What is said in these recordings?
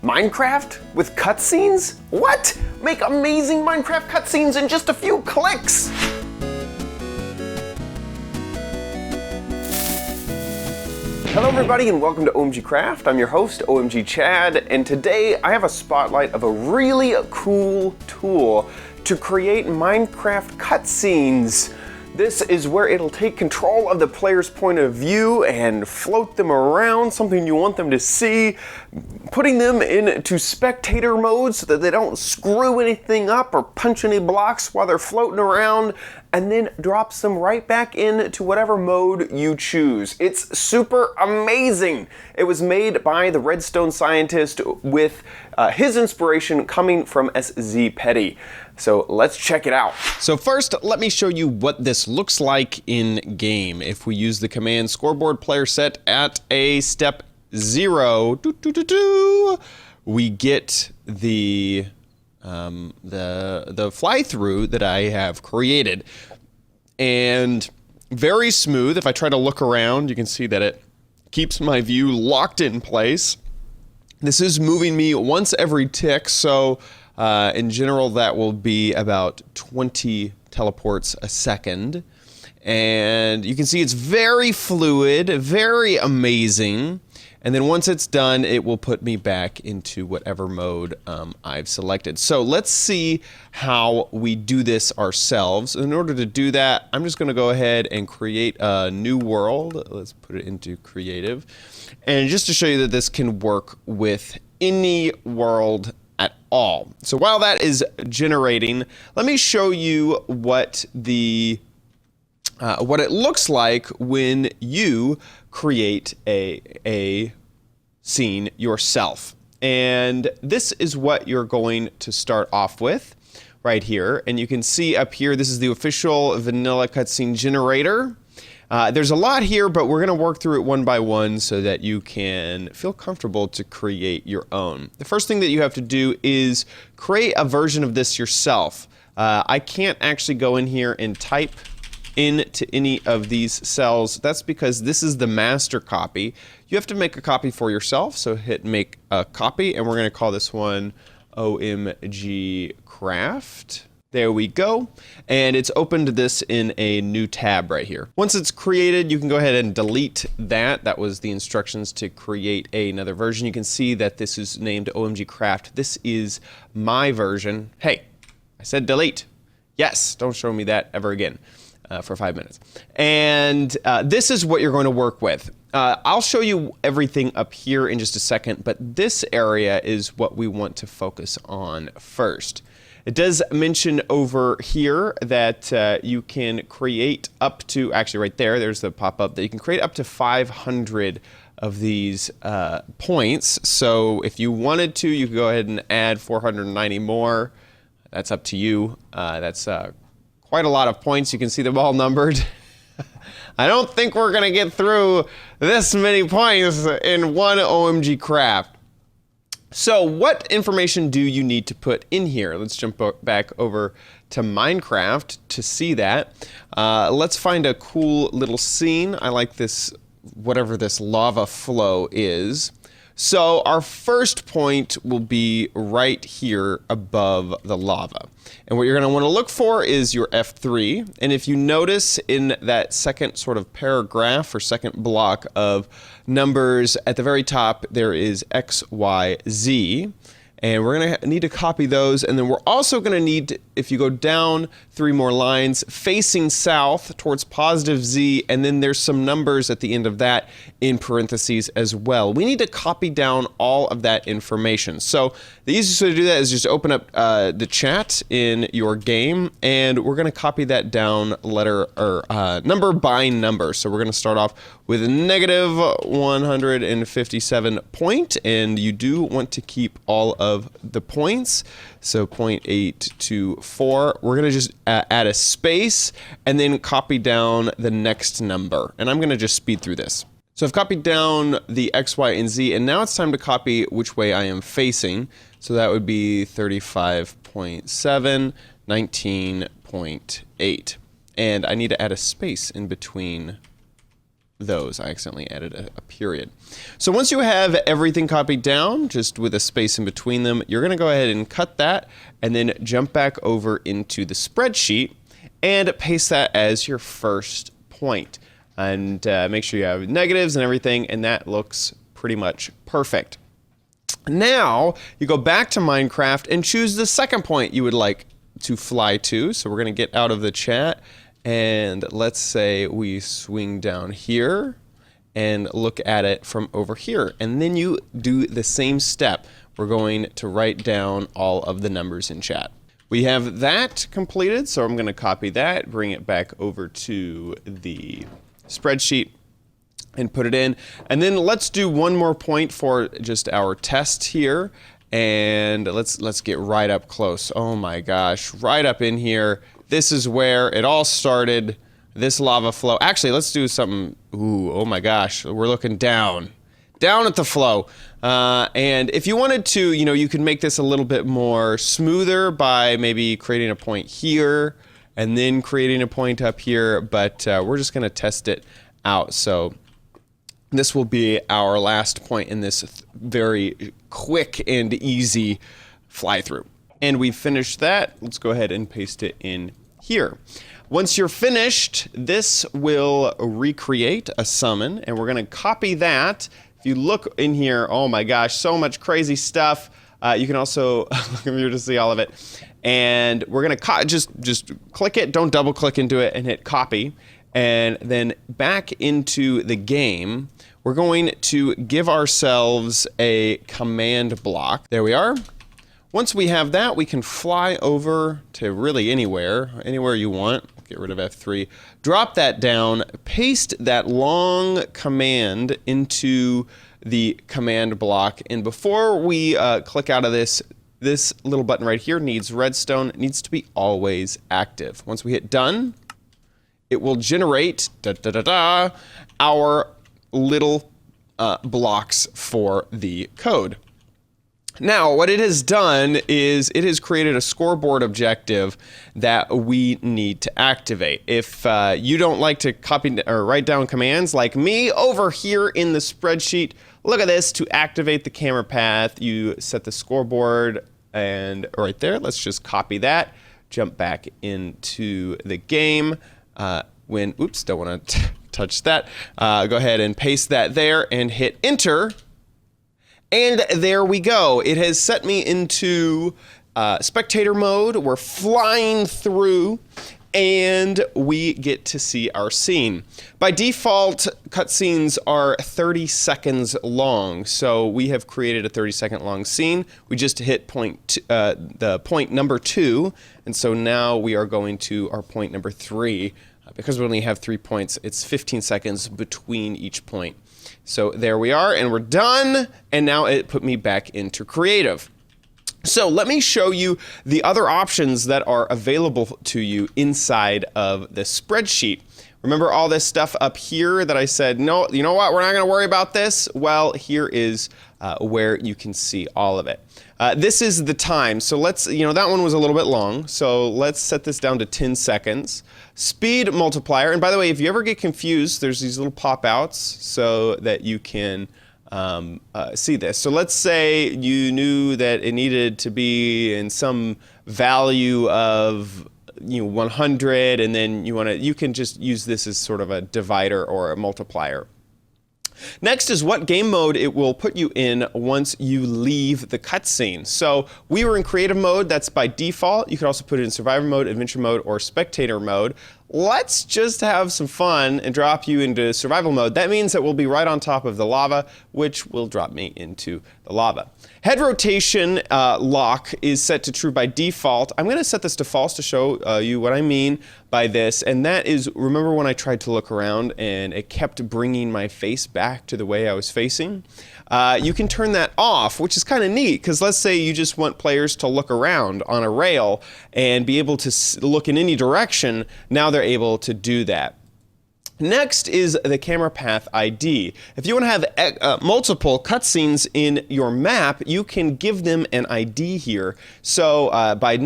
Minecraft with cutscenes? What? Make amazing Minecraft cutscenes in just a few clicks! Hello everybody and welcome to OMG Craft. I'm your host, OMG Chad, and today I have a spotlight of a really cool tool to create Minecraft cutscenes. This is where it'll take control of the player's point of view and float them around, something you want them to see, putting them into spectator mode so that they don't screw anything up or punch any blocks while they're floating around, and then drops them right back into whatever mode you choose. It's super amazing. It was made by the Redstone scientist with his inspiration coming from SZ Petty. So let's check it out. So first, let me show you what this looks like in game. If we use the command scoreboard player set at a step 0, we get the fly through that I have created, and very smooth. If I try to look around, you can see that it keeps my view locked in place. This is moving me once every tick, so in general, that will be about 20 teleports a second. And you can see it's very fluid, very amazing. And then once it's done, it will put me back into whatever mode I've selected. So let's see how we do this ourselves. In order to do that, I'm just going to go ahead and create a new world. Let's put it into creative. And just to show you that this can work with any world at all. So while that is generating, let me show you what it looks like when you create a scene yourself. And this is what you're going to start off with right here. And you can see up here, this is the official vanilla cutscene generator. There's a lot here, but we're going to work through it one by one so that you can feel comfortable to create your own. The first thing that you have to do is create a version of this yourself. I can't actually go in here and type into any of these cells. That's because this is the master copy. You have to make a copy for yourself, so hit make a copy, and we're going to call this one OMG Craft. There we go. And it's opened this in a new tab right here. Once it's created, you can go ahead and delete that. That was the instructions to create another version. You can see that this is named OMG Craft. This is my version. Hey, I said delete. Yes, don't show me that ever again for 5 minutes. And this is what you're going to work with. I'll show you everything up here in just a second, but this area is what we want to focus on first. It does mention over here that you can create up to, actually right there, there's the pop-up, that you can create up to 500 of these points. So if you wanted to, you could go ahead and add 490 more. That's up to you. That's quite a lot of points. You can see them all numbered. I don't think we're going to get through this many points in one OMG Craft. So what information do you need to put in here? Let's jump back over to Minecraft to see that. Let's find a cool little scene. I like this, whatever this lava flow is. So our first point will be right here above the lava. And what you're going to want to look for is your F3. And if you notice in that second sort of paragraph or second block of numbers at the very top, there is X, Y, Z. And we're going to need to copy those. And then we're also going to need, if you go down 3 more lines, facing south towards positive Z, and then there's some numbers at the end of that in parentheses as well. We need to copy down all of that information. So the easiest way to do that is just open up the chat in your game, and we're going to copy that down letter or number by number. So we're going to start off with negative 157 point, and you do want to keep all of the points. So 0.824. We're going to just add a space and then copy down the next number. And I'm going to just speed through this. So I've copied down the X, Y, and Z, and now it's time to copy which way I am facing. So that would be 35.7, 19.8. And I need to add a space in between those. I accidentally added a period. So once you have everything copied down, just with a space in between them, you're going to go ahead and cut that and then jump back over into the spreadsheet and paste that as your first point. And make sure you have negatives and everything, and that looks pretty much perfect. Now you go back to Minecraft and choose the second point you would like to fly to. So we're going to get out of the chat, and let's say we swing down here and look at it from over here. And then you do the same step. We're going to write down all of the numbers in chat. We have that completed, so I'm going to copy that, bring it back over to the spreadsheet and put it in. And then let's do one more point for just our test here. And let's get right up close. Oh my gosh, right up in here. This is where it all started, this lava flow. Actually, let's do something. Ooh, oh my gosh, we're looking down at the flow. And if you wanted to, you could make this a little bit more smoother by maybe creating a point here and then creating a point up here, but we're just gonna test it out. So this will be our last point in this very quick and easy fly through. And we've finished that. Let's go ahead and paste it in here. Once you're finished, this will recreate a summon, and we're gonna copy that. If you look in here, oh my gosh, so much crazy stuff. You can also look in here to see all of it. And we're gonna just click it, don't double click into it, and hit copy. And then back into the game, we're going to give ourselves a command block. There we are. Once we have that, we can fly over to really anywhere you want. Get rid of F3. Drop that down, paste that long command into the command block. And before we click out of this little button right here needs redstone. It needs to be always active. Once we hit done, it will generate our little blocks for the code. Now, what it has done is it has created a scoreboard objective that we need to activate. If you don't like to copy or write down commands like me, over here in the spreadsheet, look at this. To activate the camera path, you set the scoreboard, and right there, let's just copy that, jump back into the game. Oops, don't want to touch that. Go ahead and paste that there and hit enter. And there we go. It has set me into spectator mode. We're flying through, and we get to see our scene. By default, cutscenes are 30 seconds long, so we have created a 30-second long scene. We just hit the point number 2, and so now we are going to our point number 3. Because we only have 3 points, it's 15 seconds between each point. So there we are, and we're done, and now it put me back into creative. So let me show you the other options that are available to you inside of the spreadsheet. Remember all this stuff up here that I said, no, you know what, we're not gonna worry about this? Well, here is where you can see all of it. This is the time, so let's, that one was a little bit long, so let's set this down to 10 seconds. Speed multiplier, and by the way, if you ever get confused, there's these little pop-outs so that you can see this. So let's say you knew that it needed to be in some value of 100, and then you can just use this as sort of a divider or a multiplier. Next is what game mode it will put you in once you leave the cutscene. So we were in creative mode, that's by default. You could also put it in survivor mode, adventure mode, or spectator mode. Let's just have some fun and drop you into survival mode. That means that we'll be right on top of the lava, which will drop me into the lava. Head rotation lock is set to true by default. I'm gonna set this to false to show you what I mean by this, and that is, remember when I tried to look around and it kept bringing my face back to the way I was facing? You can turn that off, which is kind of neat, because let's say you just want players to look around on a rail and be able to look in any direction. Now they're able to do that. Next is the camera path ID. If you want to have multiple cutscenes in your map, you can give them an ID here. So by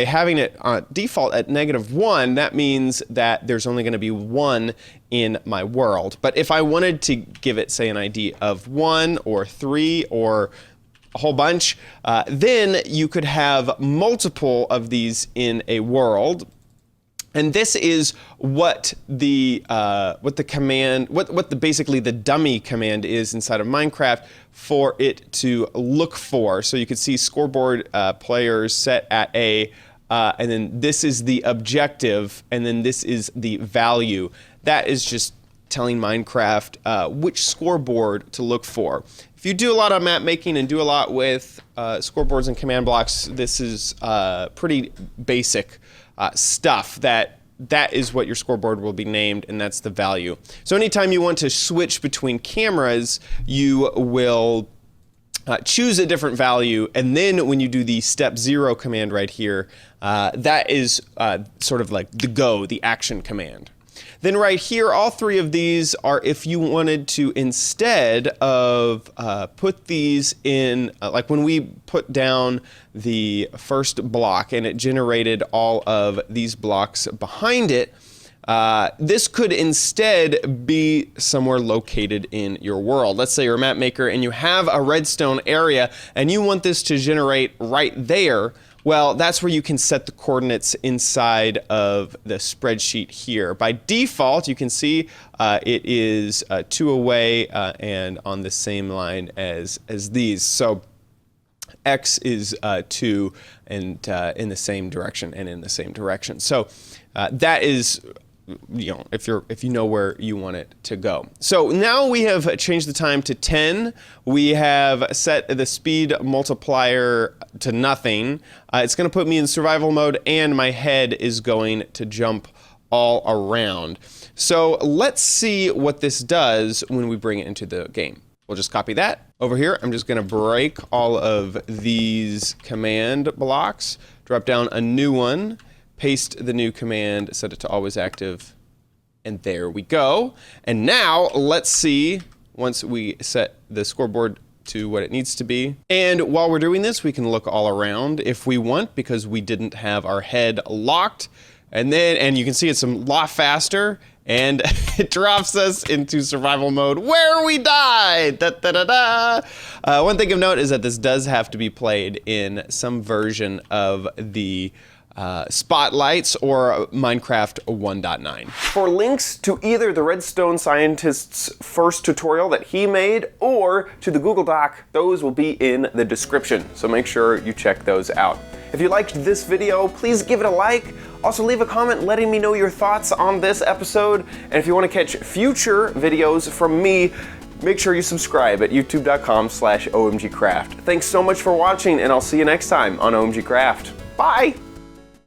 having it default at -1, that means that there's only going to be one in my world. But if I wanted to give it, say, an ID of 1 or 3 or a whole bunch, then you could have multiple of these in a world. And this is what the basically the dummy command is inside of Minecraft for it to look for. So you can see scoreboard players set at A, and then this is the objective, and then this is the value. That is just telling Minecraft which scoreboard to look for. If you do a lot of map making and do a lot with scoreboards and command blocks, this is pretty basic stuff. That is what your scoreboard will be named, and that's the value. So anytime you want to switch between cameras, you will choose a different value, and then when you do the step 0 command right here, that is sort of like the action command. Then right here, all 3 of these are if you wanted to, instead of put these in, like when we put down the first block and it generated all of these blocks behind it, this could instead be somewhere located in your world. Let's say you're a map maker and you have a redstone area and you want this to generate right there. Well, that's where you can set the coordinates inside of the spreadsheet here. By default, you can see it is 2 away and on the same line as these. So X is 2 and in the same direction and in the same direction. So that is, you know, if you know where you want it to go. So now we have changed the time to 10. We have set the speed multiplier to nothing. It's going to put me in survival mode, and my head is going to jump all around. So let's see what this does when we bring it into the game. We'll just copy that over here. I'm just going to break all of these command blocks, drop down a new one, paste the new command, set it to always active, and there we go. And now let's see, once we set the scoreboard to what it needs to be. And while we're doing this, we can look all around if we want, because we didn't have our head locked. And you can see it's a lot faster, and it drops us into survival mode where we died. One thing of note is that this does have to be played in some version of the Spotlights or Minecraft 1.9. For links to either the Redstone Scientist's first tutorial that he made or to the Google Doc, those will be in the description, so make sure you check those out. If you liked this video, please give it a like. Also leave a comment letting me know your thoughts on this episode, and if you want to catch future videos from me, make sure you subscribe at youtube.com/OMGcraft. Thanks so much for watching, and I'll see you next time on OMG Craft. Bye!